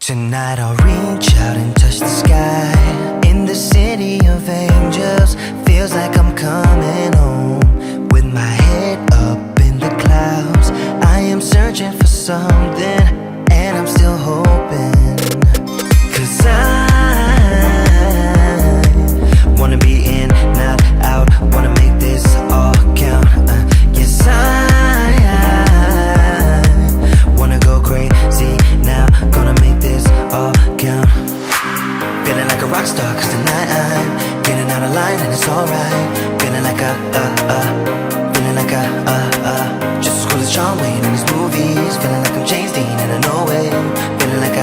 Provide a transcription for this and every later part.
Tonight I'll reach out and touch the sky. In the city of angels, feels like I'm coming home. With my head up in the clouds, I am searching for something, and I'm still hoping. 'Cause I wanna be in, not out, wanna make this all count. Yes, I wanna go crazy now, gonna make this all count. Feeling like a rock star, 'cause tonight I'm getting out of line and it's alright. Feeling like feeling like just as cool as John Wayne in his movies. Feeling like I'm James Dean and I know it. Feeling like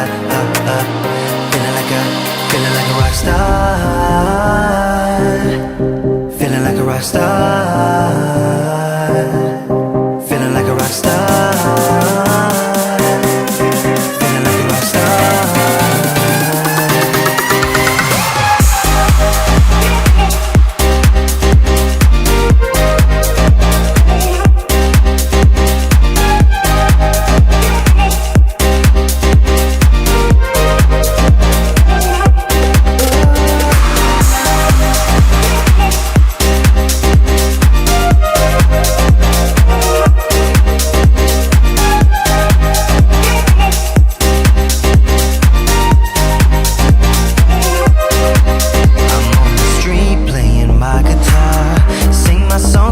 feeling like a rock star. Feeling like a rock star. Feeling like a rock star. Feeling like a rock star.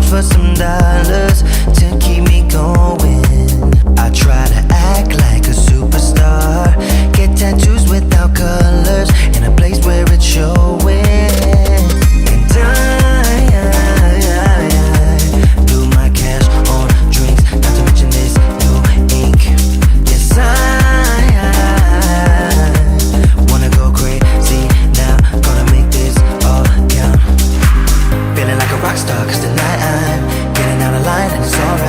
For some dollars to keep me going, I try to act like a superstar. Get tattoos without colors in a place where it's showing. And I do my cash on drinks, not to mention this new ink. Yes, I wanna go crazy now, gonna make this all count. Feeling like a rock star, 'cause tonight I'm getting out of line and it's alright.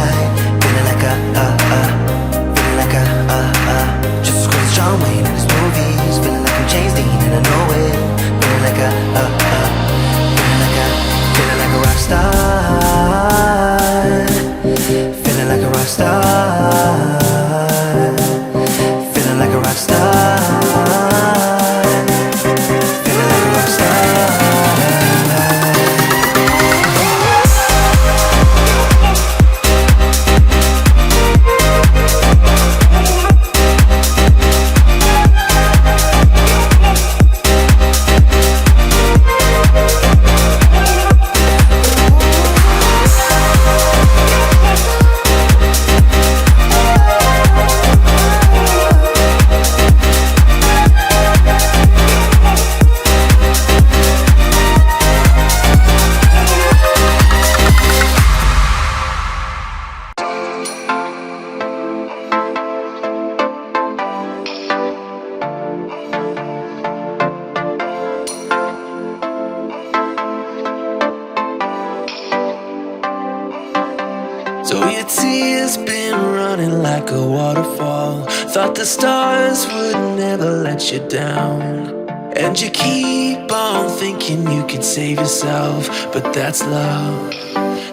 So your tears been running like a waterfall. Thought the stars would never let you down, and you keep on thinking you could save yourself. But that's love,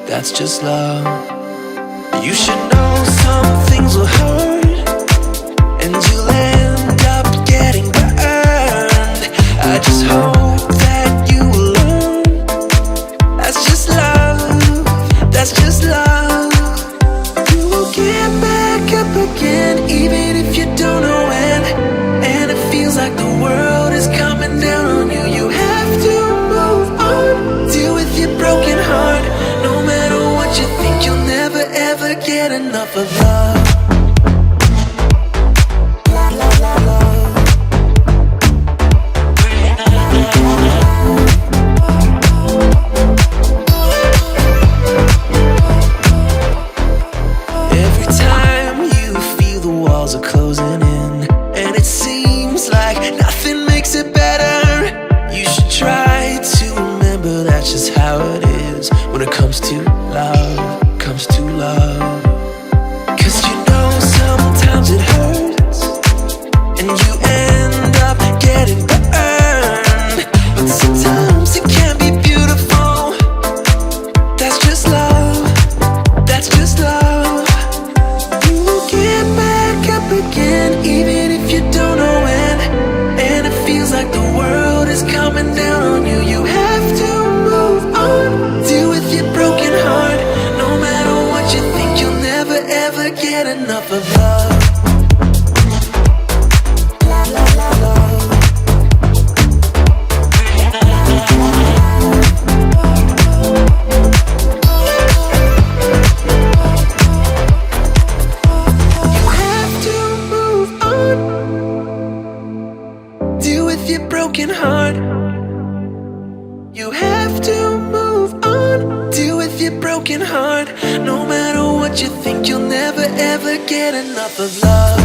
that's just love. You should know some things will hurt, and you'll end up getting burned. I just hope that you will learn. That's just love, that's just love. You will get back up again, even if you don't know when. And it feels like the world is coming down on you. You have to move on, deal with your broken heart. No matter what you think, you'll never ever get enough of love. Every time you feel the walls are closing in, and it seems like nothing makes it better, you should try to remember that's just how it is when it comes to love, comes to love. 'Cause you know sometimes it hurts, and you end up getting burned. But sometimes it can be beautiful. That's just love, that's just love. You will get back up again, even if you don't know when. And it feels like the world is coming down on you. You have to move on, deal with your broken heart. No matter what you think, you'll never ever get enough of love. You have to move on, deal with your broken heart. You have to move on, deal with your broken heart. No matter what you think, you'll never ever get enough of love.